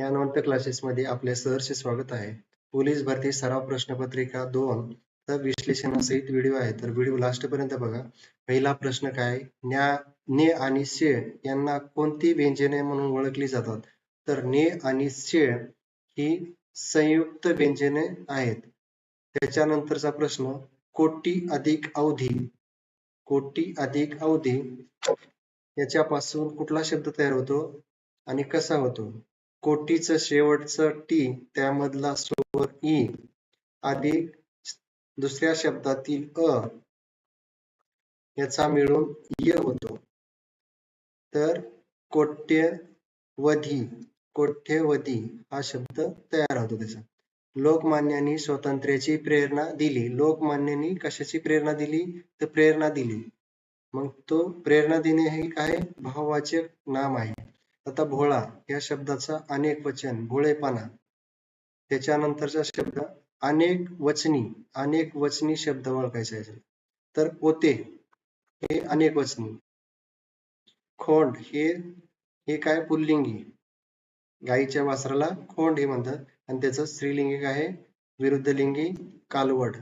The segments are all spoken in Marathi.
ज्ञानवंत क्लासेसमध्ये आपल्या सहर्ष स्वागत आहे. पोलीस भरती सराव प्रश्नपत्रिका 2 चा विश्लेषणासहित व्हिडिओ आहे, तर व्हिडिओ लास्ट पर्यंत बघा. पहिला प्रश्न काय, ने आणि शे यांना कोणती व्यंजने म्हणून ओळखली जातात? तर ने आणि शे ही संयुक्त व्यंजने आहेत. त्याच्यानंतरचा प्रश्न, कोटी अधिक अवधी, कोटी अधिक अवधी याच्यापासून कुठला शब्द तयार होतो आणि कसा होतो? कोटीचं शेवटचं टी त्यामधला स्वर ई अधिक दुसऱ्या शब्दातील अ याचा मिळून य होतो. तर कोट्यवधी, कोट्यवधी हा शब्द तयार होतो त्याचा. लोकमान्यांनी स्वातंत्र्याची प्रेरणा दिली. लोकमान्यांनी कशाची प्रेरणा दिली? तर प्रेरणा दिली. मग तो प्रेरणा देणे हे काय? भाववाचक नाम आहे. आता भोळा या शब्दाचा अनेक वचन भोळेपणा. त्याच्यानंतरचा शब्द अनेक वचनी शब्द ओळखायचा आहे. तर पोते हे अनेक वचनी. खोंड हे काय? पुल्लिंगी. गाईच्या वासराला खोंड हे म्हणतात आणि त्याचं स्त्रीलिंगी काय आहे? विरुद्धलिंगी कालवड.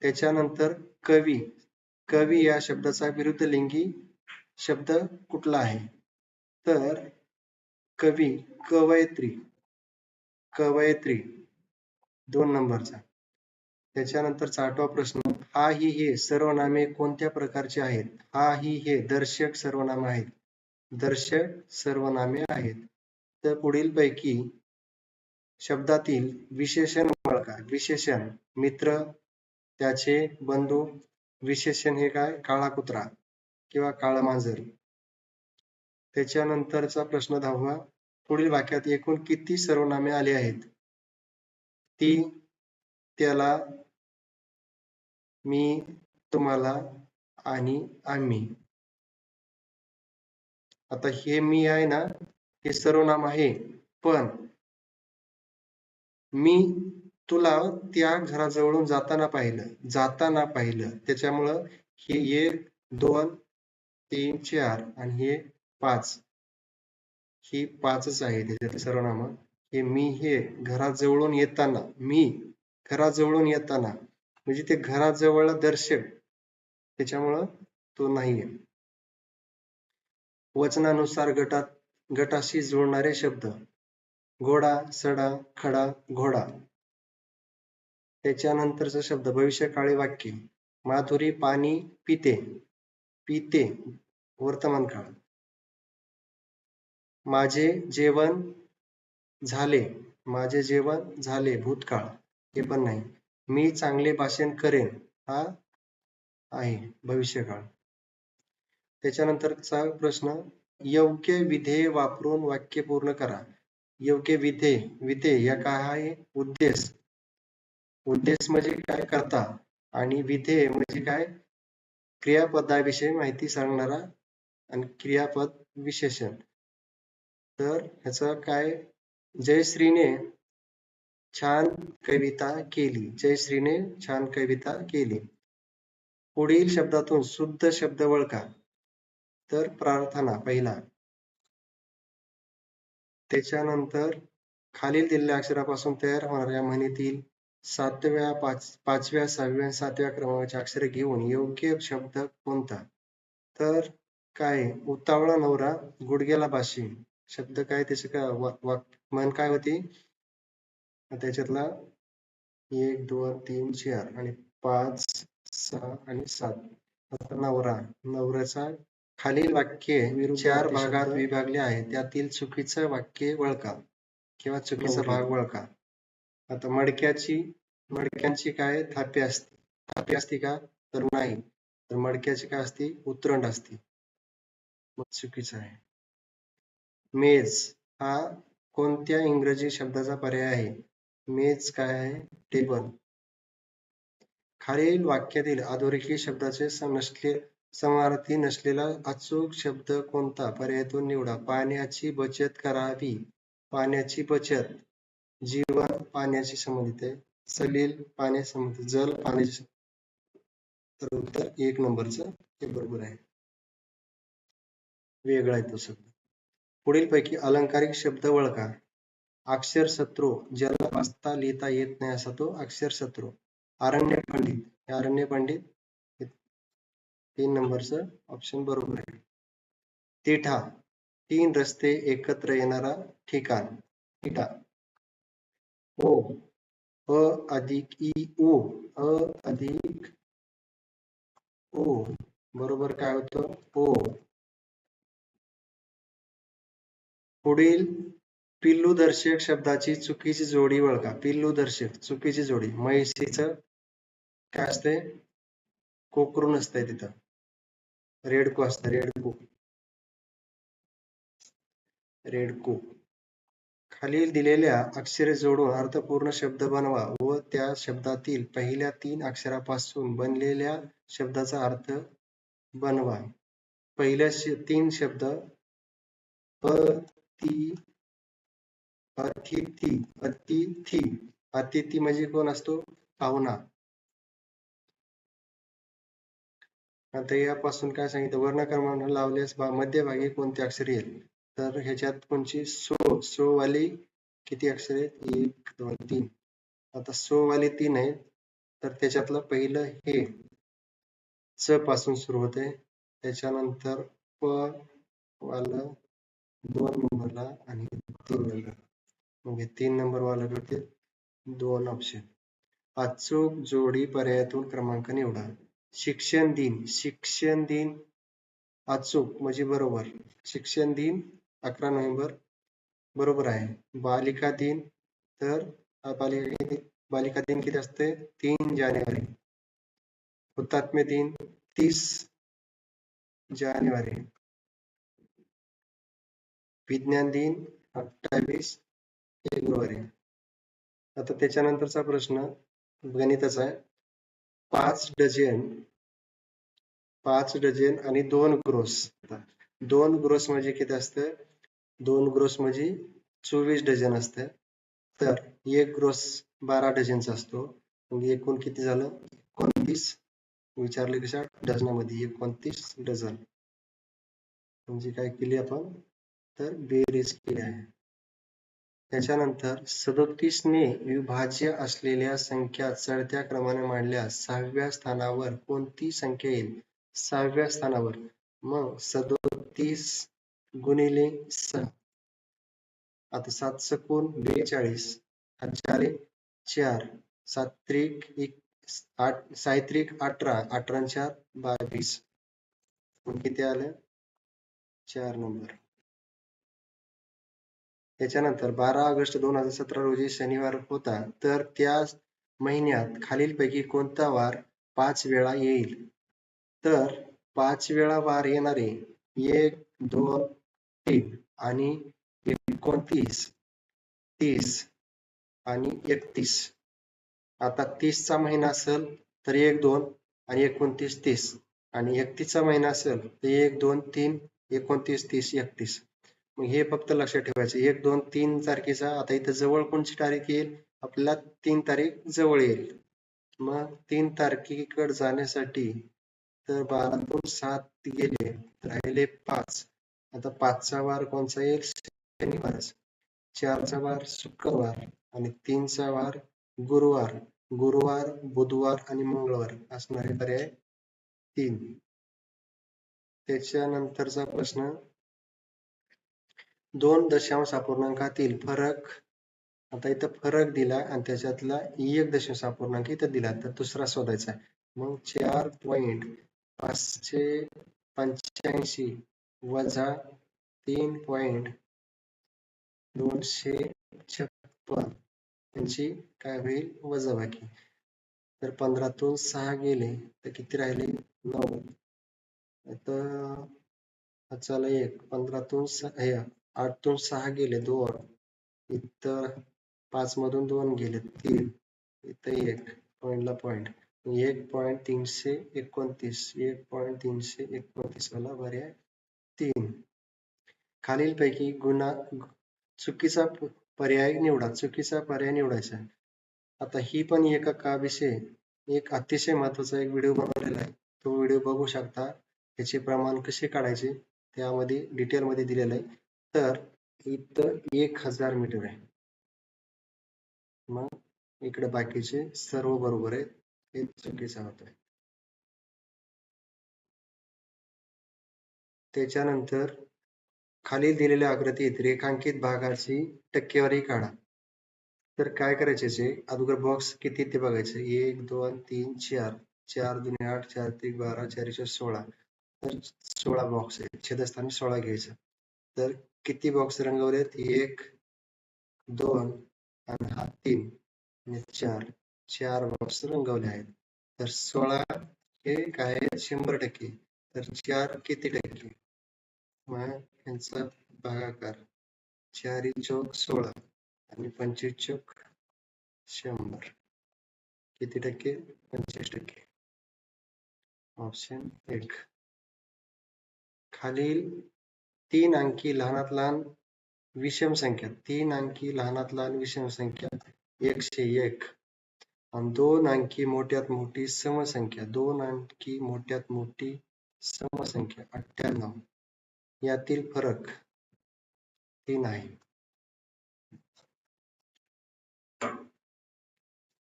त्याच्यानंतर कवी, कवी या शब्दाचा विरुद्धलिंगी शब्द कुठला आहे? तर कवी, कवयित्री, कवयित्री 2 नंबरचा. त्याच्यानंतरचा 8वा प्रश्न, हा ही हे सर्वनामे कोणत्या प्रकारचे आहेत? हा ही हे दर्शक सर्वनामे आहेत. दर्शक सर्वनामे आहेत. तर पुढील पैकी शब्दातील विशेषण ओळखा. विशेषण मित्र, त्याचे बंधू. विशेषण हे काय? काळा कुत्रा किंवा काळा मांजर. त्याच्यानंतरचा प्रश्न 10वा, पुढील वाक्यात एकूण किती सर्वनामे आली आहेत? ती, त्याला, मी, तुम्हाला आणि आम्ही. आता हे मी आहे ना, हे सर्वनाम आहे, पण मी तुला त्या घराजवळून जाताना पाहिलं. त्याच्यामुळं हे 1, 2, 3, 4 आणि हे 5. ही 5च आहे त्याच्यात सर्वनाम. हे मी हे घराजवळून येताना, मी घराजवळून येताना म्हणजे ते घराजवळ दर्शक, त्याच्यामुळं तो नाहीये. वचनानुसार गटाशी जुळणारे शब्द. घोडा, सडा, खडा, घोडा. त्याच्यानंतरचा शब्द भविष्यकाळी वाक्य. माधुरी पाणी पिते, पिते वर्तमान काळ. माझे जेवण झाले भूतकाळ, हे पण नाही. मी चांगले भाषण करेन, हा आहे भविष्यकाळ. त्याच्यानंतरचा प्रश्न, योग्य विधेय वापरून वाक्य पूर्ण करा. योग्य विधेय या काय आहे? उद्देश. उद्देश म्हणजे काय? करता. आणि विधेय म्हणजे काय? क्रियापदाविषयी माहिती सांगणारा आणि क्रियापद विशेषण. तर ह्याचं काय? जयश्रीने छान कविता केली. जयश्रीने छान कविता केली. पुढील शब्दातून शुद्ध शब्द ओळखा. तर प्रार्थना पहिला. त्याच्यानंतर खालील दिलेल्या अक्षरापासून तयार होणाऱ्या म्हणीतील 7व्या, 5व्या, 6व्या, 7व्या क्रमांकाचे अक्षरे घेऊन योग्य शब्द कोणता? तर काय? उतावळा नवरा गुडघ्याला बाशी. शब्द काय? त्याचे काय म्हण काय होती? त्याच्यातला 1, 2, 3, 4 आणि 5, 6 आणि 7. आता नवऱ्याचा खालील वाक्य 4 भागात विभागले आहे. त्यातील चुकीचं वाक्य ओळखा किंवा चुकीचा भाग ओळखा. आता मडक्यांची काय? थापी असते. थापी असते का? तर नाही. तर मडक्याची काय असते? उतरंड असते. मग चुकीचं आहे. मेज हा कोणत्या इंग्रजी शब्दाचा पर्याय आहे? मेज काय आहे? टेबल. खालील वाक्यातील अधोरेखित शब्दाचे समानार्थी नसलेला अचूक शब्द कोणता? पर्यायातून निवडा. पाण्याची बचत करावी. पाण्याची बचत. जीवन पाण्याशी संबंधित आहे. सलील पाण्याशी संबंधित. जल पाण्याशी. तर उत्तर 1 नंबरचं हे बरोबर आहे. वेगळा आहे तो शब्द. पुढीलपैकी अलंकारिक शब्द ओळखा. अक्षर शत्रू, ज्याला वाचता लिहिता येत नाही असा तो अक्षर शत्रू. अरण्य पंडित, अरण्य पंडित 3 नंबरचं ऑप्शन बरोबर आहे. तिठा, 3 रस्ते एकत्र येणारा ठिकाण. तिठा. ओ, अ अधिक इ उ, अ अधिक ओ, बरोबर काय होतं? ओ. पुढील पिल्लूदर्शक शब्दाची चुकीची जोडी ओळखा. पिल्लूदर्शक चुकीची जोडी. म्हैसीचं काय असते? कोकरू नसतंय तिथं, रेडकू असतं, रेडकू. रेडकू. खालील दिलेल्या अक्षरे जोडून अर्थपूर्ण शब्द बनवा व त्या शब्दातील पहिल्या 3 अक्षरापासून बनलेल्या शब्दाचा अर्थ बनवा. पहिल्या 3 शब्द अति, अतिथी, अतिथी. अतिथी म्हणजे कोण असतो? पाहुणा. आता यापासून काय सांगितलं? वर्ण क्रमांक लावल्यास मध्यभागी कोणते अक्षर येईल? तर ह्याच्यात कोणची? सो. सो वाली किती अक्षर आहेत? 1 2 3. आता सो वाली 3 आहेत, तर त्याच्यातलं पहिलं हे च पासून सुरू होते, त्याच्यानंतर प वाला 2 नंबरला आणि 3 नंबर. म्हणजे 3 नंबर वाला भेटते 2 ऑप्शन. अचूक जोडी पर्यायातून क्रमांक निवडा. शिक्षण दिन, शिक्षण दिन अचूक म्हणजे बरोबर. शिक्षण दिन 11 नोव्हेंबर बरोबर आहे. बालिका दिन, तर बालिका दिन किती असते? 3 जानेवारी. हुतात्मा दिन 30 जानेवारी. विज्ञान दिन 28 फेब्रुवारी. आता त्याच्यानंतरचा प्रश्न गणिताचा आहे. 5 डझन आणि 2 ग्रोस. 2 ग्रोस म्हणजे किती असतं? 2 ग्रोस म्हणजे 24 डझन असतं. तर 1 ग्रोस 12 डझनचा असतो. म्हणजे एकूण किती झालं? 29. विचारले कशा? डझनामध्ये. 29 डझन. म्हणजे काय केली आपण? तर बेरीज केली आहे. त्याच्यानंतर 37 ने विभाज्य असलेल्या संख्या चढत्या क्रमाने मांडल्यास 6व्या स्थानावर कोणती संख्या येईल? 6व्या स्थानावर. मग 37 गुणिले 6. आता 7 सकून 42. 8 चारे 4. 7 त्रिक 8, 6 त्रिक 18. 18 4 22. मग किती आलं? 4 नंबर. त्याच्यानंतर 12 ऑगस्ट 2017 रोजी शनिवार होता, तर त्या महिन्यात खालीलपैकी कोणता वार 5 वेळा येईल? तर 5 वेळा वार येणारे 1, 2, 3 आणि 29, 30 आणि 31. आता 30 चा महिना असेल तर 1, 2 आणि 29, 30 आणि 31 चा महिना असेल तर 1, 2, 3, 29, 30, 31. मग हे फक्त लक्षात ठेवायचं. 1, 2, 3 तारखेचा आता इथं जवळ कोणची तारीख येईल? आपल्याला 3 तारीख जवळ येईल. मग 3 तारखेकडे जाण्यासाठी तर 12तून 7 गेले, राहिले 5. आता 5 चा वार कोणचा येईल? शनिवार. 4 चा वार शुक्रवार आणि 3 चा वार गुरुवार. गुरुवार, बुधवार आणि मंगळवार असणारे पर्याय 3. त्याच्यानंतरचा प्रश्न 2 दशांश अपूर्णांकातील फरक. आता इथं फरक दिला आणि त्याच्यातला 1 दशांश अपूर्णांक इथं दिला, तर दुसरा शोधायचा आहे. मग 4.585 वजा 3.256 यांची काय होईल? वजाबाकी. तर 15तून 6 गेले तर किती राहिले? 9. आता चला 1. 15तून 8तून 6 गेले 2. इतर 5 मधून 2 गेले 3. इथं 1 पॉइंटला पॉइंट. 1.329. 1.329 वाला पर्याय 3. खालीलपैकी चुकीचा पर्याय निवडा. चुकीचा पर्याय निवडायचा. आता ही पण एका विषय एक अतिशय महत्वाचा एक व्हिडिओ बनवलेला आहे. तो व्हिडिओ बघू शकता. त्याचे प्रमाण कसे काढायचे त्यामध्ये डिटेलमध्ये दिलेलं आहे. तर इथं 1000 मीटर आहे. मग इकडे बाकीचे सर्व बरोबर आहेत, हे चुकीचं होत आहे. त्याच्यानंतर खालील दिलेल्या आकृतीत रेखांकित भागाची टक्केवारी काढा. तर काय करायचे जे अगोदर बॉक्स किती ते बघायचे. 1 2 3 4 4 2 8 4 3 12 4 16. तर 16 बॉक्स आहेत. छेदस्थानी 16 घ्यायचं. तर किती बॉक्स रंगवलेत? 1 2 आणि हा 3 आणि 4. 4 बॉक्स रंगवले आहेत. तर 16 हे काय आहे? 100%. तर 4 किती टक्के? मग यांचा भागाकार 4 चौक 16 आणि 25 चौक 100. किती टक्के? 25%. ऑप्शन 1. खालील 3 अंकी लहानात लहान विषम संख्या, 3 अंकी लहानात लहान विषम संख्या 101 आणि 2 अंकी मोठ्यात मोठी समसंख्या, 2 अंकी मोठ्यात मोठी समसंख्या 98. यातील फरक 3 आहे.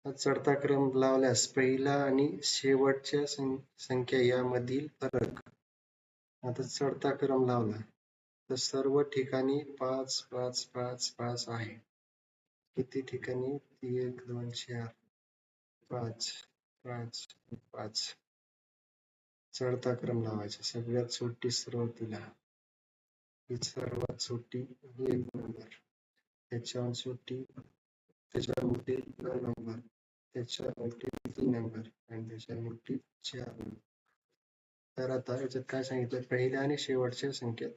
चढता क्रम लावल्यास पहिला आणि शेवटच्या संख्या यामधील फरक. आता चढता क्रम लावला तर सर्व ठिकाणी 5 5 5 5 आहे. किती ठिकाणी? 1 2 4 5 5 5. चढता क्रम लावायचा. सगळ्यात छोटी सुरुवातीला, ही सर्वात छोटी 1 नंबर, त्याच्यावर छोटी, त्याच्यावर मोठी 2 नंबर, त्याच्यावर मोठी 3 नंबर आणि त्याच्यावर मोठी 4 नंबर. तर आता याच्यात काय सांगितलं? पहिल्या आणि शेवटच्या संख्येत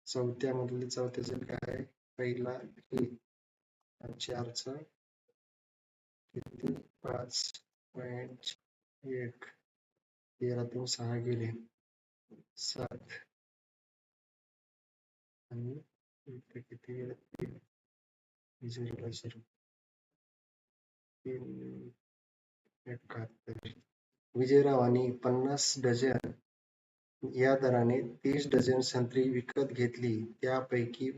चौथ्यामधले चौथ्याचं काय? पहिला ही 4चा किती? 5.1. 13तून 6 गेले 7 आणि इथे किती गेले? 3 0 0 3 71. विजयरावांनी 50 डझन या दराने 30 डझन संत्री विकत घेतली. त्यापैकी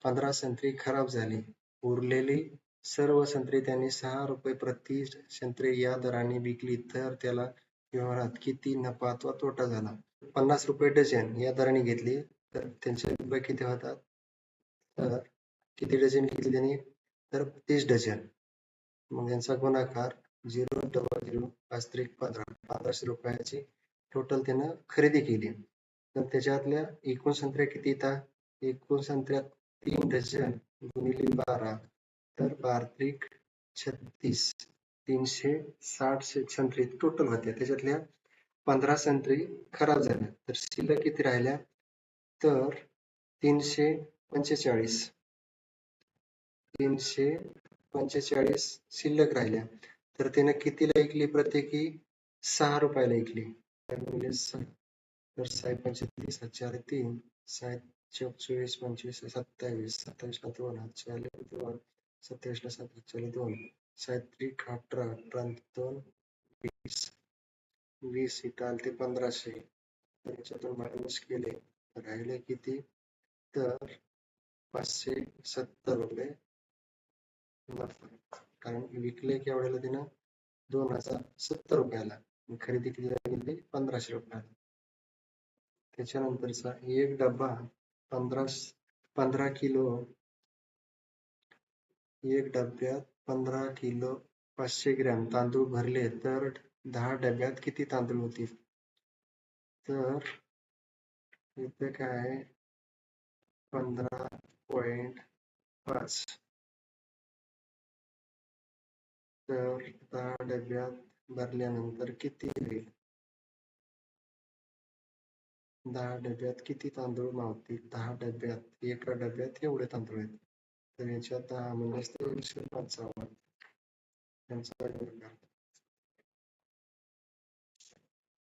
15 संत्री खराब झाली. उरलेली सर्व संत्री त्यांनी 6 रुपये प्रति संत्री या दराने विकली तर त्याला व्यवहारात किती नफा अथवा तोटा झाला? 50 रुपये डझन या दराने घेतली तर त्यांचे रुपये किती होतात? तर किती डझन घेतली त्यांनी? तर 30 डझन. मग यांचा गुणाकार 0 डबल 0 5 त्रिक 15. 1500 रुपयाची टोटल त्यानं खरेदी केली. तर त्याच्यातल्या एकूण संत्र्या किती येतात? एकूण संत्र्यात 3 डझन गुणिले 12 तर 12 त्रिक 36. 360 संत्री टोटल होत्या. त्याच्यातल्या 15 संत्री खराब झाल्या तर शिल्लक किती राहिल्या? तर 345. 345 शिल्लक राहिल्या. तर त्यानं कितीला विकली? प्रत्येकी 6 रुपयाला विकली. तर 6 35 4 3 7 24 25 27 27 ला 2 4 2 27 ला 7 4 2 7 त्रिक 18 18 2 20 20 इथं आले 1500. त्याच्यातून मायनस केले राहिले किती? तर 570 रुपये. कारण विकले केवढ्याला तिनं? 2070 रुपयाला. खरेदी किती गेली? 1500 रुपयाला. त्याच्यानंतरचा एक डब्बा 15 किलो, एक डब्यात 15 किलो 500 ग्रॅम तांदूळ भरले तर 10 डब्यात किती तांदूळ होतील? तर इथे काय आहे? 15.5. तर 10 डब्यात भरल्यानंतर किती होईल? 10 डब्यात किती तांदूळ मावतील? 10 डब्यात, एका डब्यात एवढे तांदूळ आहेत. तर याच्यात 10 म्हणजे 155. यांचा गुणाकार.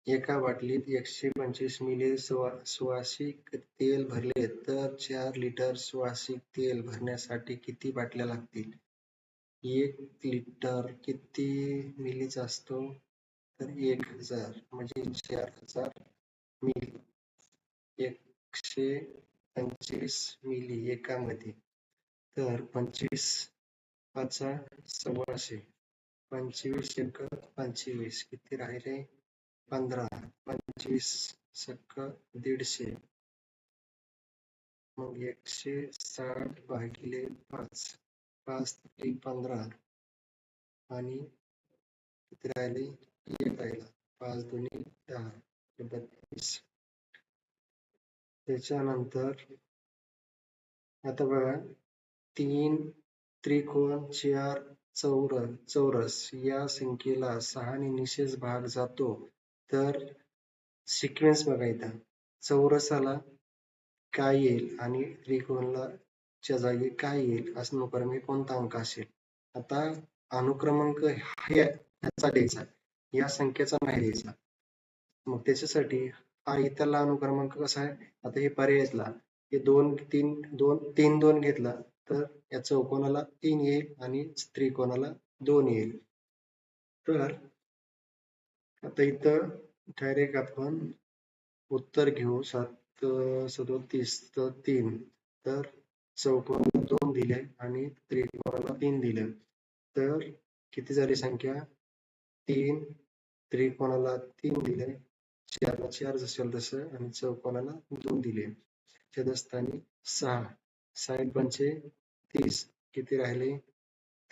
एका बाटलीत 125 मिली सुवासिक तेल भरले तर 4 लिटर सुवासिक तेल भरण्यासाठी किती बाटल्या लागतील? 1 लिटर किती मिलीचा असतो? तर 1000 म्हणजे 4000 मिली. 25 मिली एकामध्ये. तर 25 पाचा 1600, 25 एक 25, किती राहिले 15, 25 सक 150, मग 160 भागिले 5, 5 3 15 आणि किती राहिले 1 राहिला, 5 दुनी 10, 32. त्याच्यानंतर आता बघा 3 त्रिकोण 4 चौरस या संख्येला 6 ने निशेष भाग जातो, तर सिक्वेन्स बघा इथं चौरसाला काय येईल आणि त्रिकोणाला च्या जागी काय येईल असं अनुक्रमे कोणता अंक असेल. आता अनुक्रमांक ह्याचा द्यायचा, या संख्येचा नाही द्यायचा. मग त्याच्यासाठी हा इथला अनुक्रमांक कसा आहे, आता हे पर्यायला हे 2 3 2 3 2 घेतला तर या चौकोनाला 3 येईल आणि त्रिकोणाला 2 येईल. तर आता इथं डायरेक्ट आपण उत्तर घेऊ 7 37 तर 3, तर चौकोनाला 2 दिले आणि त्रिकोणाला 3 दिले, तर किती झाली संख्या 3, त्रिकोणाला 3 दिले, 4 ला 4 जसेल तसं आणि चौकोनाला 2 दिले, छेदस्थानी 6, 6 पंचे 30, किती राहिले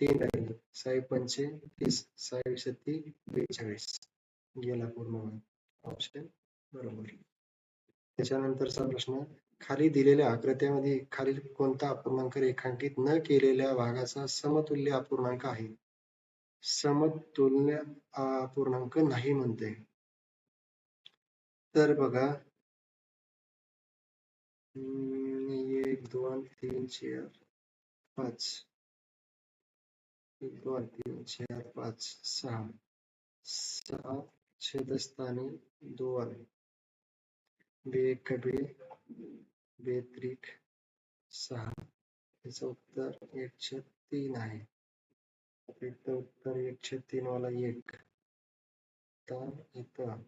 3 राहिले, 6 पंचे 30, 6 शती 42, गेला पूर्ण ऑप्शन बरोबर. त्याच्यानंतरचा प्रश्न, खाली दिलेल्या आकृत्यामध्ये खालील कोणता अपूर्णांक रेखांकित न केलेल्या भागाचा समतुल्य अपूर्णांक आहे. समतुल्य अपूर्णांक नाही म्हणते. तर बघा 1 2 3 4 5, 1 2 3 4 5 6, 6 छेदस्थानी 2, बेकबे बेत्रिक 6, याचं उत्तर 1/3 आहे. इथं उत्तर 1/3 वाला 1, तर इथं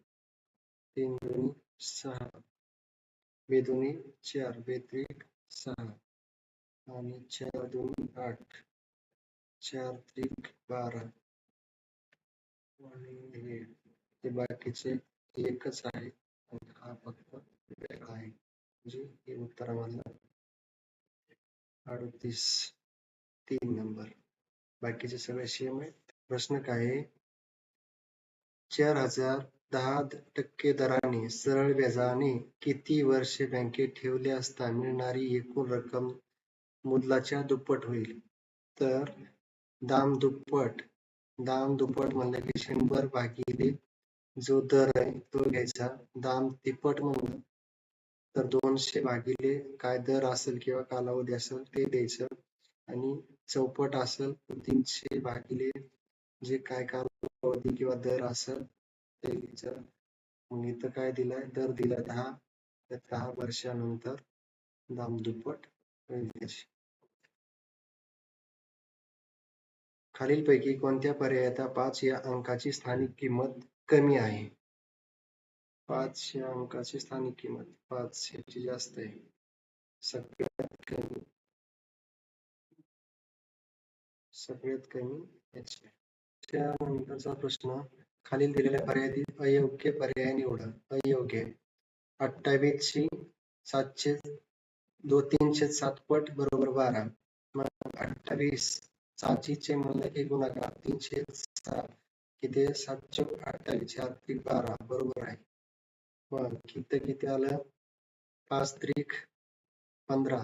3 2 6, बेदोनी 4, बेत्रिक 6 आणि 4 2 8, 4 त्रिक 12 आणि हे बाकीचे एकच आहे आणि हा फक्त वेगळा आहे, म्हणजे हे उत्तरामधला 38 3 नंबर, बाकीचे सगळे सेम आहे. प्रश्न काय आहे, 4,010% दराने सरळ व्याजाने किती वर्षे बँकेत ठेवले असता मिळणारी एकूण रक्कम मुद्दलाच्या दुप्पट होईल. तर दाम दुप्पट म्हणलं की 100 भागिले जो दर आहे तो घ्यायचा. दाम तिप्पट म्हणलं तर 200 भागिले काय दर असेल किंवा कालावधी असेल ते द्यायचं, आणि चौपट असेल तर 300 भागिले जे काय कालावधी किंवा दर असेल ते घ्यायचं. मग इथं काय दिलाय, दर दिलाय 10, तर 10 वर्षानंतर दाम दुप्पट होईल त्याची. खालीलपैकी कोणत्या पर्यायात 5 या अंकाची स्थानिक किंमत कमी आहे. 5 या अंकाची स्थानिक किंमत 5 याची जास्त आहे, सगळ्यात कमी याची. त्यानंतरचा प्रश्न, खालील दिलेल्या पर्यायातील अयोग्य पर्याय निवडा. अयोग्य 28 ची 307 पट बरोबर 12. मग 28 7चे म्हणलं की गुणाकार 307, किती 7 चौक 28, 4 त्रिक 12 बरोबर आहे. मग किती आलं 5 त्रिक 15,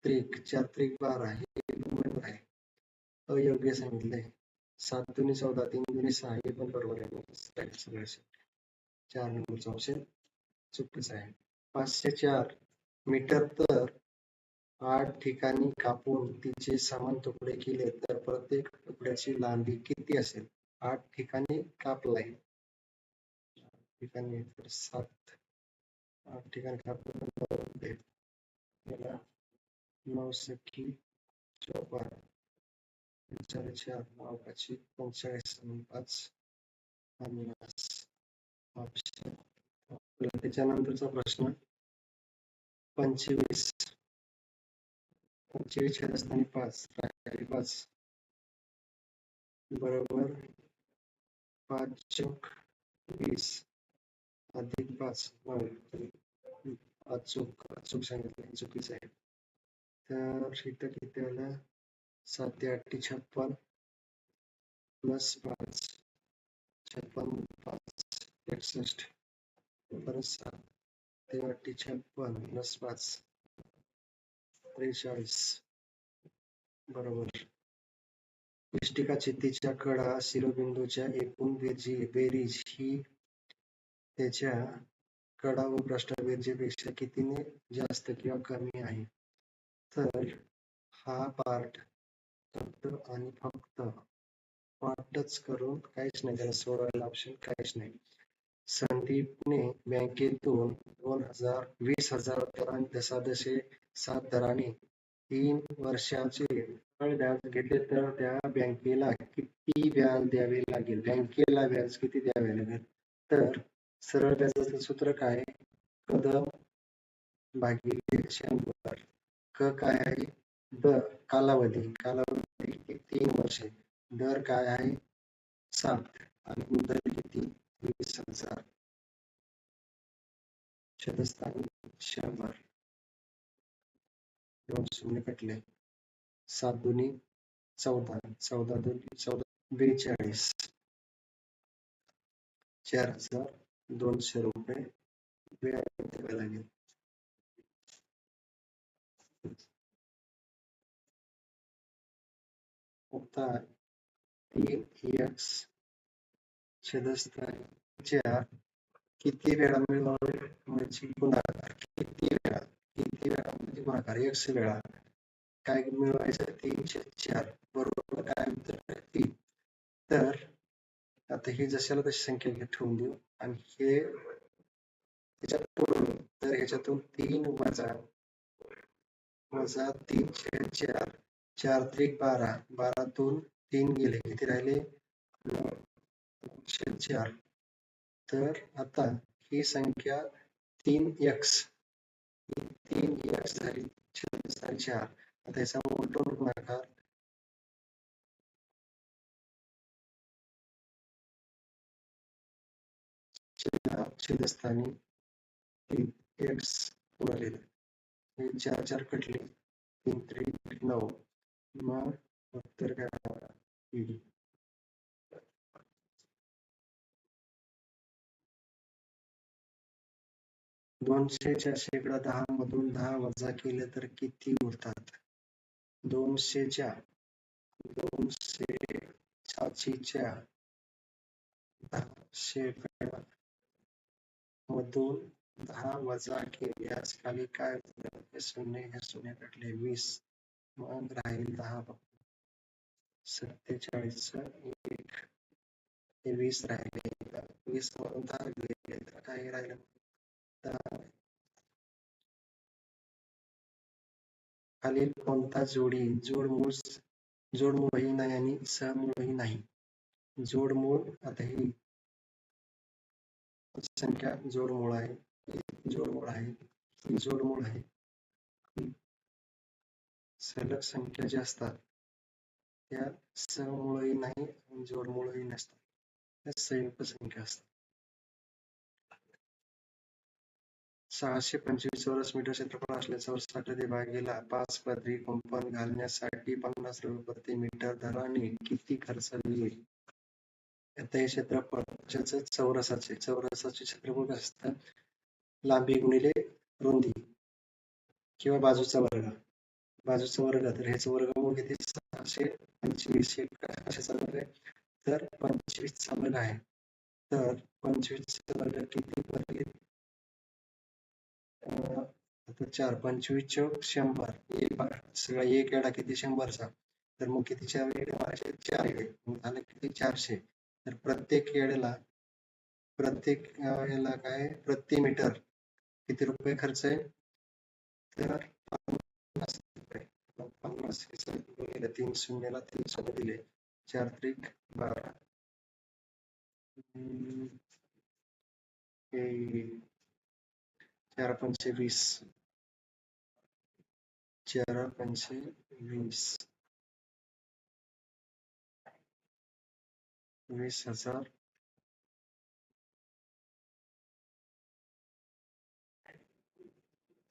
त्रिक 4 त्रिक 12, हे बरोबर आहे. अयोग्य सांगितलंय 7 दुनी 14, 3 दुनी 6, हे पण बरोबर आहे. 4 नंबरचा ऑप्शन चुकीचा आहे. 504 मीटर तर 8 ठिकाणी कापून तिचे समान तुकडे केले तर प्रत्येक तुकड्याची लांबी किती असेल. 8 ठिकाणी कापलाय, ठिकाणी 7, 8 ठिकाणी कापून 9 सखी 54, 4 9 5 45 5 50 ऑप्शन. त्याच्यानंतरचा प्रश्न, 25 छेदस्थानी 5 राहिले 5 बरोबर 5 चौक 20 अधिक 5 9 अचूक अचूक सांगितलं चुकीचं आहे. तर इथं किती आलं 7 ते 8 56 प्लस 5 56 5 61 परत 7 ते 8 56 प्लस 5 43 बरोबर. इष्टिका चित्तीच्या कडा शिरोबिंदूच्या एकूण बेरीज ही त्याच्या कडा व पृष्ठबेरजेपेक्षा कितीने जास्त किंवा कमी आहे. तर हा पार्ट फक्त आणि फक्त पार्टच करून काहीच नाही त्याला सोडवायला ऑप्शन काहीच नाही. संदीपने बँकेतून 20,000 दशांश 7 दराने 3 वर्षाचे व्याज घेतले तर त्या बँकेला किती व्याज द्यावे लागेल. बँकेला व्याज किती द्यावे लागेल. तर सरळ व्याजाचं सूत्र काय कदम भागिले 100. क काय आहे कालावधी 3 वर्षे. दर काय आहे 7 आणि मुद्दल किती 20,000 छेदस्थानी 100 2 शून्य कटले 7 दुनी 14 14 दुनी 42 4,200 रुपये व्याज द्यावे लागेल. आता 3x छेदस्थानीच्या किती वेळा मिळवावे म्हणजे गुणाकार किती वेळा म्हणजे गुणाकार x वेळा काय मिळवायचं 3/4 बरोबर काय उत्तर 3. तर आता हे जशाला तशी संख्या ठेवून देऊ आणि हे त्याच्यात तर ह्याच्यातून 3 वजा 3/4 4 त्रिक 12 12तून 3 गेले किती राहिले 9/4. तर आता ही संख्या 3x झाली 4. आता याचा मोठा गुणाकार छेदस्थानी 3x उरलेलं हे 4 कटले 3 त्रिक 9 मग उत्तर काय 200च्या शेकडा 10 मधून 10 वजा केले तर किती उरतात. 200च्या 10 शेकडा मधून 10 वजा केल्यास खाली काय हे शून्य कटले 20 मग राहील 10 47 1 हे 20 राहिले 20 मधून 10 गेले तर काय राहिलं खालील कोणता जोडमूळही नाही आणि सहमूळही नाही. जोडमूळ आता ही संख्या जोडमूळ आहे जोडमूळ आहे सलग संख्या ज्या असतात त्या सहमूळही नाही आणि जोडमूळही नसतात त्या संयुक्त संख्या असतात. 625 चौरस मीटर क्षेत्रफळ असलेल्या चौरसाच्या विभागाला 5 पदरी कुंपण घालण्यासाठी 50 रुपये प्रति मीटर दराने किती खर्च येईल. आता हे क्षेत्रफळ चौरसाचे क्षेत्रफळ कसं असतं लांबी गुणिले रुंदी किंवा बाजूचा वर्ग तर ह्याचं वर्गमूळ किती 625 कशाचा वर्ग आहे तर 25 चा वर्ग आहे. तर 25 चा वर्ग किती पडले आता 4 25 चौक 100 सगळा एक येडा किती 100चा तर मग किती 4 येडे मारायचे 4 येडे मग झालं किती 400. तर प्रत्येक याला काय प्रति मीटर किती रुपये खर्च आहे तर 50 रुपये 50 गुणिले 3 शून्याला 3 शून्य दिले 4 त्रिक 12 4 पंचे 20 4 पंचे 20, 20,000,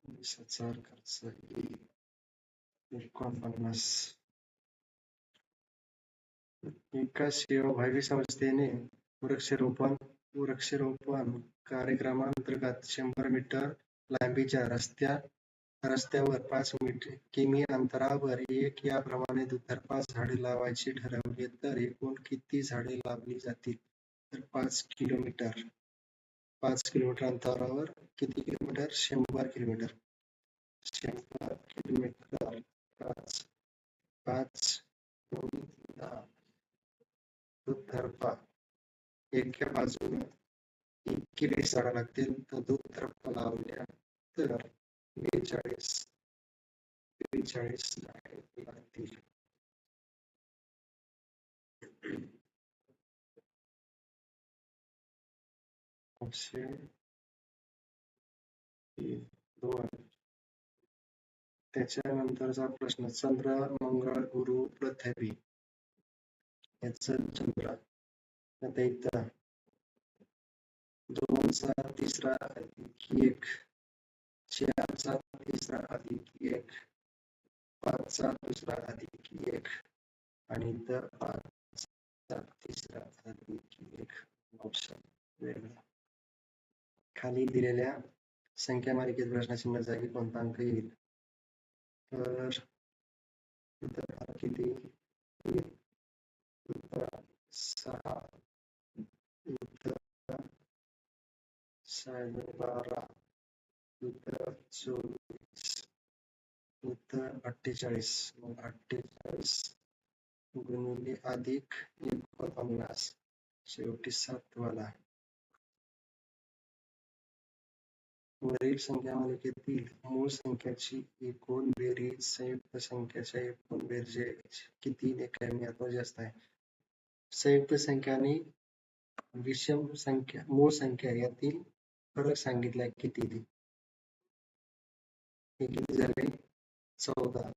20,000 खर्च येईल. 49. एका सेवाभावी संस्थेने वृक्षारोपण कार्यक्रमांतर्गत 100 मीटर लांबीच्या रस्त्यावर 5 किमी अंतरावर एक याप्रमाणे दुतर्फा झाडे लावायची ठरवले तर एकूण किती झाडे लावली जातील? तर 5 किलोमीटर. 5 किलोमीटर अंतरावर किती किलोमीटर? 100 किलोमीटर. 100 किलोमीटर. 5 दुतर्फा एका बाजूने इतकी झाडं लागतील तर दुतर्फा लावल्या तर 42 झाडे लागतील. ऑप्शन 2. त्याच्यानंतरचा प्रश्न, चंद्र, मंगळ, गुरु, पृथ्वी याचं चंद्र. आता इथं 2चा तिसरा अधिक 1, 4चा तिसरा अधिक 1, 5चा दुसरा अधिक 1 आणि इथं 5चा तिसरा अधिक 1. ऑप्शन वेगळा. खाली दिलेल्या संख्या मालिकेत प्रश्नाचिन्ह जागी कोणता अंक येईल? तर उत्तर किती? 6, उत्तर 12, उत्तर 24, उत्तर 48. मग 48 गुणिले अधिक 49 शेवटी 7 वाला. वरील संख्या मालिकेतील मूळ संख्याची एकूण बेरीज संयुक्त संख्याच्या एकूण बेरजेस कितीने कमी अथवा जास्त आहे? संयुक्त संख्या आणि विषम संख्या मूळ संख्या यातील फरक सांगितलाय किती ते? हे किती झाले? 14.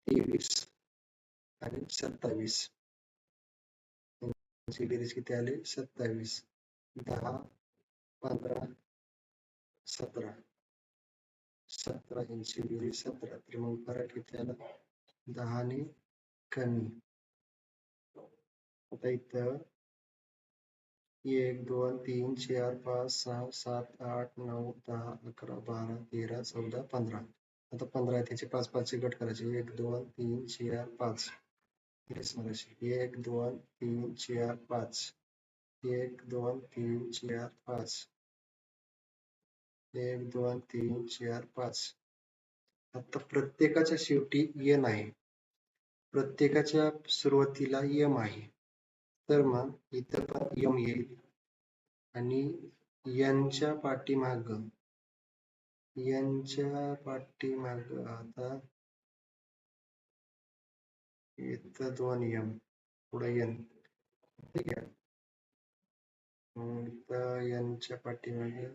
23 आणि 27. यांची बेरीज किती आली? 27. 10, 15, 17. 17 यांची बेरीज 17. तर मग फरक किती आला? 10 ने कमी. आता इथं 1, 2, 3, 4, 5, 6, 7, 8, 9, 10, 11, 12, 13, 14, 15. आता 15 त्याचे 5 गट करायचे. 1, 2, 3, 4, 5. 1, 2, 3, 4, 5. 1, 2, 3, 4, 5. 1, 2, 3, 4, 5. आता प्रत्येकाच्या शेवटी n आहे. प्रत्येकाच्या सुरुवातीला m आहे. तर मग इथं पण m येईल आणि n च्या पाठीमाग आता इथं 2 m पुढे n. ठीक आहे. इथं n च्या पाठीमागे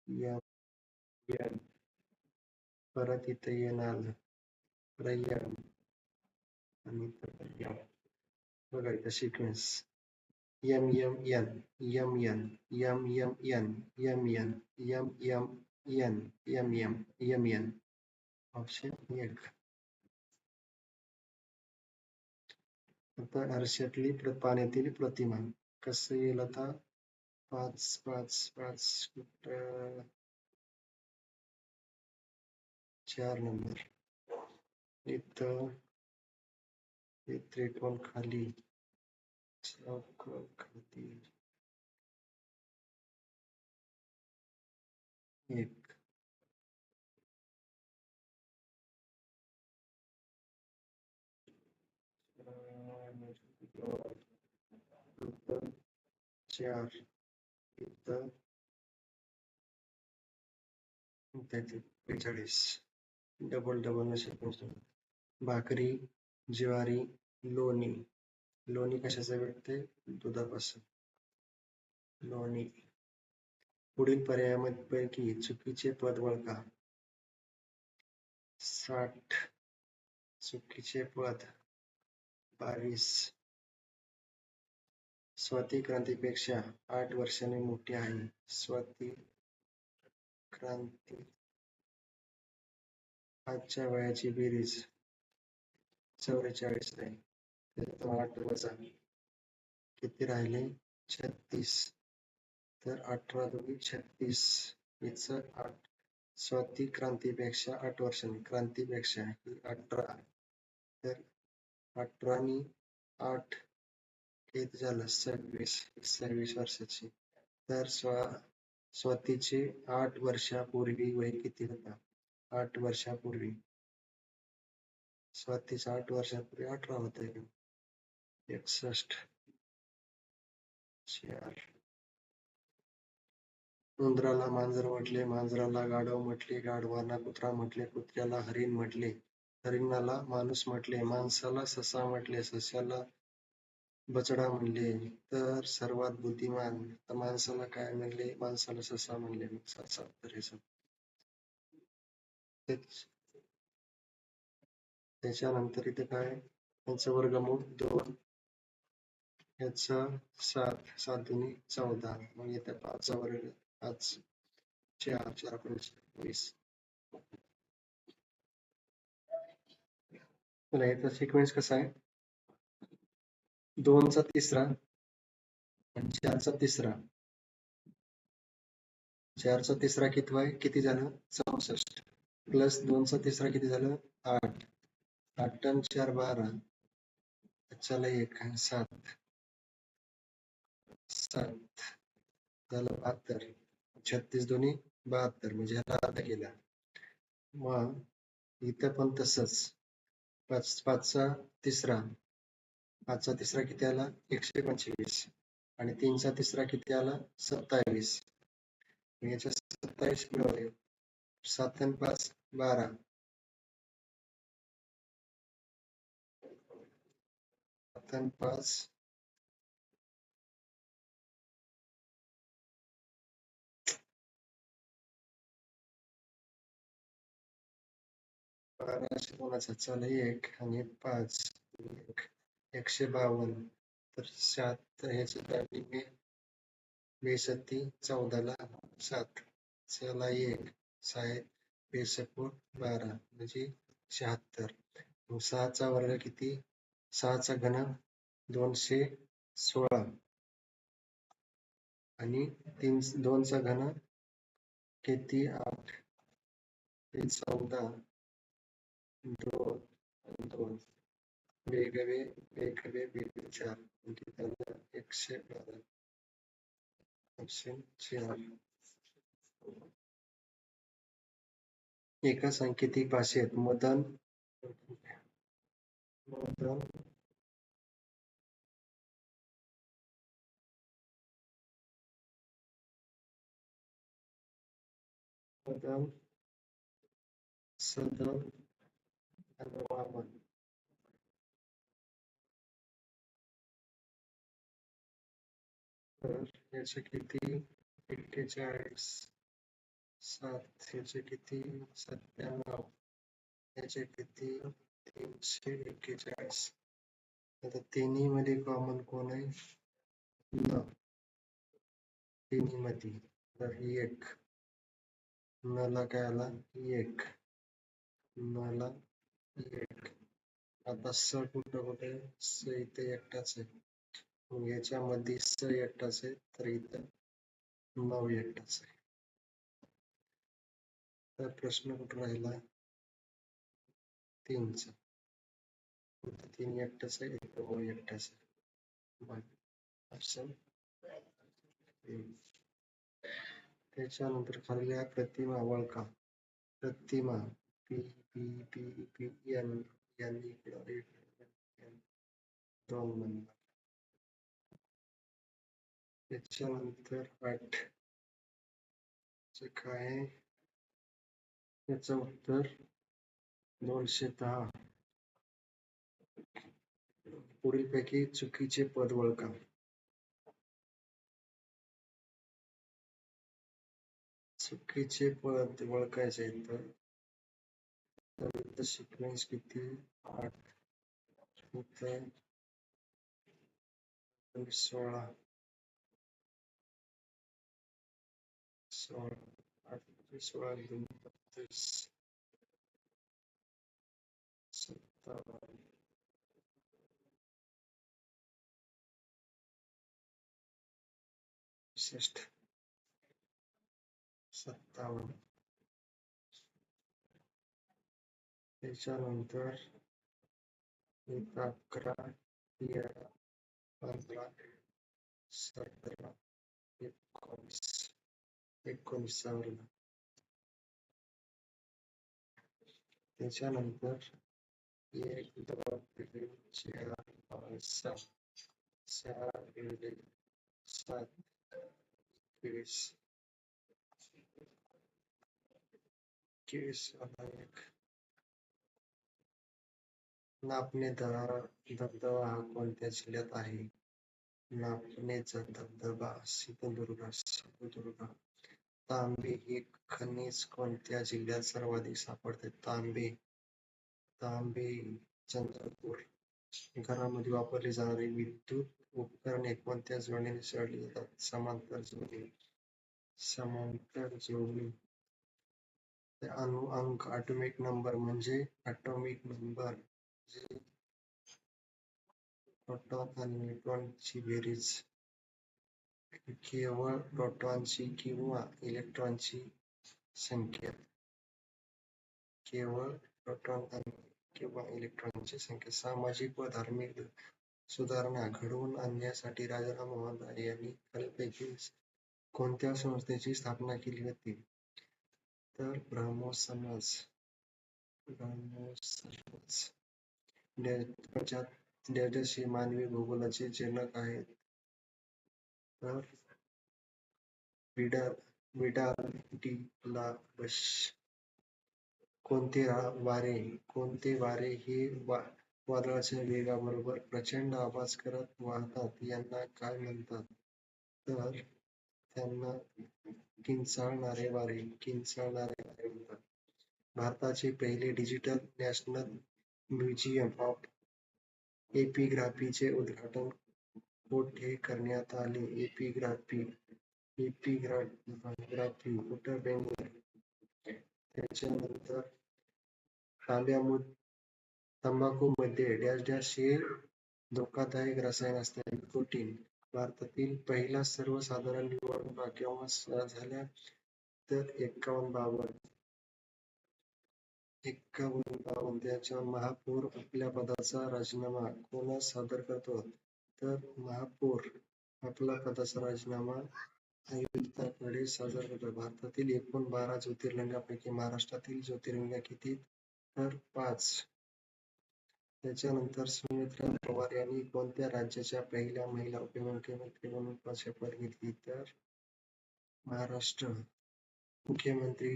n परत इथं n आलं परत m आणि इथं m. बघा इथं sequence m m n m n m m n m n m m n m m m n. Option 1. आता आरशातली पाण्यातील प्रतिमा कसं येईल? आता 5 5 5 4 नंबर इथं हे त्रिकोण खाली चौकोन खाली 1 4 इथं 45 डबल नसेल. भाकरी, ज्वारी, लोणी. लोणी कशाचं भेटते? दुधापासून. लोणी. पुढील पर्यायांपैकी चुकीचे पद ओळखा. 60. चुकीचे पद 22. स्वाती क्रांतीपेक्षा 8 वर्षांनी मोठी आहे. स्वाती क्रांती आजच्या वयाची बेरीज 44 आहे. त्याच्यातून 8 वजा किती राहिले? 36. तर 18 दोन्ही 36. हिचं 8. स्वाती क्रांतीपेक्षा 8 वर्षांनी, क्रांतीपेक्षा ही 18. तर 18 आणि 8 किती झालं? 26. 26 वर्षाची. तर स्वातीचे 8 वर्षापूर्वी वय किती होता? 8 वर्षापूर्वी स्वातीचा 8 वर्षापूर्वी 18 होता. 61. 4. उंदराला मांजर म्हटले, मांजराला गाढव म्हटले, गाढवाला कुत्रा म्हटले, कुत्र्याला हरिण म्हटले, हरिणाला माणूस म्हटले, माणसाला ससा म्हटले, सश्याला बछडा म्हणले. तर सर्वात बुद्धिमान माणसाला काय म्हणले? माणसाला ससा म्हणले. ससा तर हे त्याच्यानंतर इथे काय? यांचं वर्गमूळ 2, याचं 7, 7 दुनी 14. मग इथे 5 चा वर्ग 5, 4, 4 5 20. चला याचा सिक्वेन्स कसा आहे? 2 चा तिसरा आणि 4 चा तिसरा. 4 चा तिसरा किती झालं? 64. प्लस 2 चा तिसरा किती झालं? 8. 8 आणि 4 12. चला 1 7. 7 झालं 72. 36 दोन्ही 72. म्हणजे ह्याला अर्धा केला. मग इथं पण तसंच 5 चा तिसरा. 5 चा तिसरा किती आला? 125. आणि 3 चा तिसरा किती आला? 27. याच्या 27 मिळवले. 7 आणि 5 12. 7 आणि 5 1200 कोणाचा? चला 1 आणि 5 152. तर 7 ह्याचं झाली 62 14 ला 7. चला 1 6 62 12 म्हणजे 76. 6 चा वर्ग किती? 6 चा घन 216 आणि 2 चा घन किती? 8. 14 2 2 वेगळे 4 म्हणजे त्याला 112. 104. एका सांकेतिक भाषेत मदन सदन आणि वामन तर याचे किती? 41. 7 याचे किती? 97. याचे किती? 341. आता तिन्ही मध्ये कॉमन कोण आहे? न. तिन्ही मध्ये तर 1. नला काय आला? 1. नला 1. आता स कुठे? स इथे एकटाच आहे. मग याच्यामध्ये स एकटाच आहे तर इथं 9 एकटाच आहे. तर प्रश्न कुठं राहिला? 3 चा. 3 एकटाच आहे, इथं 9 एकटाच आहे. ऑप्शन त्याच्यानंतर खालील प्रतिमा ओळखा. प्रतिमा P P P P N N इकडे 2 नंबर. त्याच्यानंतर 8 काय आहे? याचं उत्तर 210. पुढीलपैकी चुकीचे पद ओळखा. चुकीचे पद ओळखायचे तर सिक्वेन्स किती 8 इथं 16 8 16 2 32 57 67 57 त्याच्यानंतर 11 13 15 17 19 त्याच्यानंतर 1 2 3 4 5 6 6 गुणिले 7 21 21 1 नापणे धबधबा हा कोणत्या जिल्ह्यात आहे? नापणेचा धबधबा सिंधुदुर्ग. तांबे हे खनिज कोणत्या जिल्ह्यात सर्वाधिक सापडते? तांबे चंद्रपूर. घरामध्ये वापरली जाणारी विद्युत उपकरणे कोणत्या जोडणीने जोडली जातात? समांतर जोडणी. अणु अंक ॲटॉमिक नंबर म्हणजे प्रोटॉन आणि न्यूट्रॉनची बेरीज. केवळ प्रोटॉनची किंवा इलेक्ट्रॉनची संख्या. सामाजिक व धार्मिक सुधारणा घडवून आणण्यासाठी राजा मोहन राय यांनी खालीलपैकी कोणत्या संस्थेची स्थापना केली होती? तर ब्रह्मो समाज. डॅशे मानवी भूगोलाचे जनक आहेत? तर विडाल डी ला बश. कोणते वारे हे वादळाच्या वेगाबरोबर प्रचंड आवाज करत वाहतात यांना काय म्हणतात? तर त्यांना किंचाळणारे वारे म्हणतात. भारताचे पहिले डिजिटल नॅशनल म्युझियम ऑफ एपिग्राफीचे उद्घाटन कोठे करण्यात आले? एपिग्राफी उत्तर बेंगलोर. त्याच्यानंतर तंबाखूमध्ये डॅश हे धोकादायक रसायन असते? निकोटीन. भारतातील पहिल्या सर्वसाधारण निवडणुका केव्हा झाल्या? तर 51-52. त्याच्या महापौर आपल्या पदाचा राजीनामा कोणास सादर करतो? तर महापौर आपला पदाचा राजीनामा आयुक्तांकडे सादर करतो. भारतातील एकूण 12 ज्योतिर्लिंगांपैकी महाराष्ट्रातील ज्योतिर्लिंग किती? तर 5. त्याच्यानंतर सुमित्रा पवार यांनी कोणत्या राज्याच्या पहिल्या महिला उपमुख्यमंत्री म्हणून शपथ घेतली? तर महाराष्ट्र. मुख्यमंत्री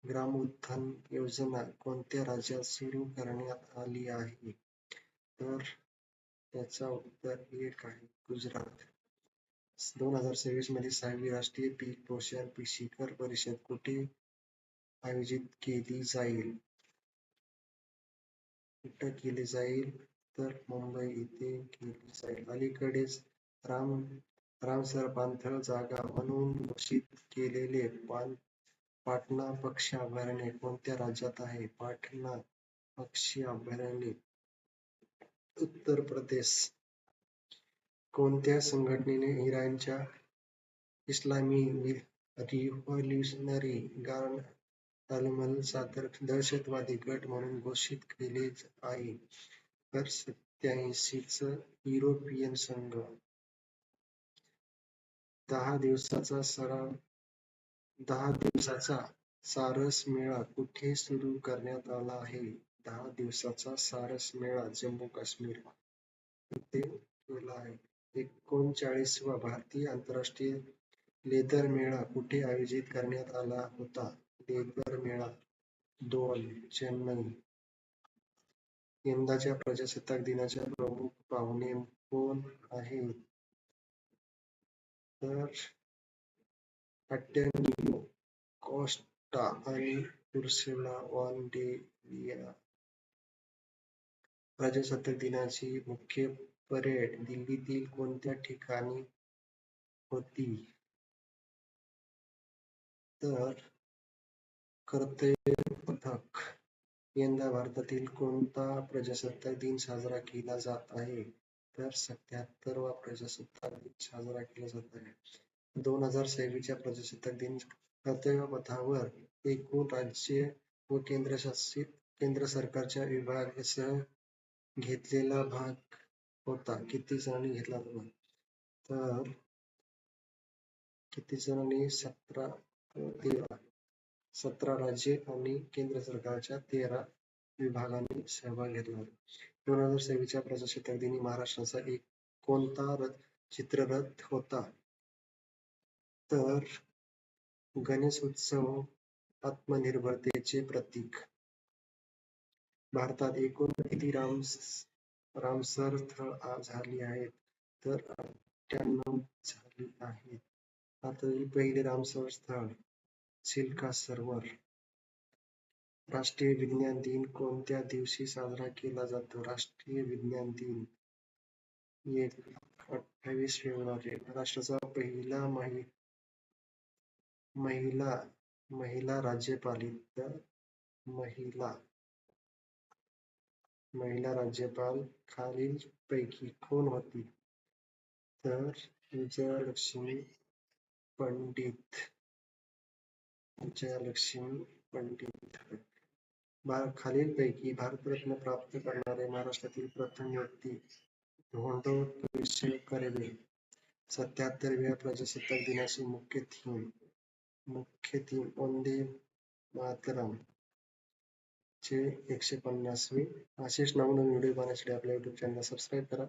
ग्राम उत्थान योजना कोणत्या राज्यात सुरू करण्यात आली आहे? तर त्याचा उत्तर 1 आहे गुजरात. 2026 मध्ये 6वी राष्ट्रीय पीक पोषण शिखर परिषद कुठे आयोजित केली जाईल? तर मुंबई येथे केली जाईल. अलीकडेच रामसर पाणथळ जागा म्हणून घोषित केलेले पाटणा पक्षी अभयारण्य कोणत्या राज्यात आहे? पाटणा पक्षी अभयारण्य उत्तर प्रदेश. कोणत्या संघटनेने इराणच्या इस्लामी रिव्होल्युशनरी गार्ड तालिबानला दहशतवादी गट म्हणून घोषित केले आहे? तर 87 युरोपियन संघ. 10 दिवसाचा सारस मेळा कुठे सुरू करण्यात आला आहे? 10 दिवसाचा सारस मेळा जम्मू काश्मीर येथे केला आहे. 39वा भारतीय आंतरराष्ट्रीय लेदर मेळा कुठे आयोजित करण्यात आला होता? लेदर मेळा 2 चेन्नई. यंदाच्या प्रजासत्ताक दिनाचे प्रमुख पाहुणे कोण आहेत? तर अँटोनियो कॉस्टा आणि उर्सुला वॉन डे लिया. प्रजासत्ताक दिनाची मुख्य परेड दिल्लीतील कोणत्या ठिकाणी होती? तर कर्तव्य पथक. यंदा भारतातील कोणता प्रजासत्ताक दिन साजरा केला जात आहे? तर 77वा प्रजासत्ताक दिन साजरा केला जात आहे. 2026च्या प्रजासत्ताक दिन कर्तव्य पथावर एकूण राज्य व केंद्र सरकारच्या विभागासह घेतलेला भाग होता. किती जणांनी घेतला होता? तर किती जणांनी? 17 राज्ये आणि केंद्र सरकारच्या 13 विभागांनी सहभाग घेतला. 2026च्या प्रजासत्ताक दिनी महाराष्ट्राचा कोणता चित्ररथ होता? तर गणेश उत्सव आत्मनिर्भरतेचे प्रतीक. भारतात एकूण किती रामसर स्थळ झाली आहेत? तर 98 झाली आहेत. भारतातील पहिले रामसर स्थळ चिल्का सरोवर. राष्ट्रीय विज्ञान दिन कोणत्या दिवशी साजरा केला जातो? राष्ट्रीय विज्ञान दिन 28 फेब्रुवारी. राष्ट्राचा पहिला महिला राज्यपाल खालीलपैकी कोण होती? तर विजयालक्ष्मी पंडित. खालीलपैकी भारतरत्न प्राप्त करणारे महाराष्ट्रातील प्रथम व्यक्ती? धोंडो केशव कर्वे. 77व्या प्रजासत्ताक दिनाची मुख्य थीम वंदे मातरम चे 150वे. असेच नवनवीन व्हिडिओ पाहण्यासाठी आपल्या YouTube चॅनलला सबस्क्राईब करा.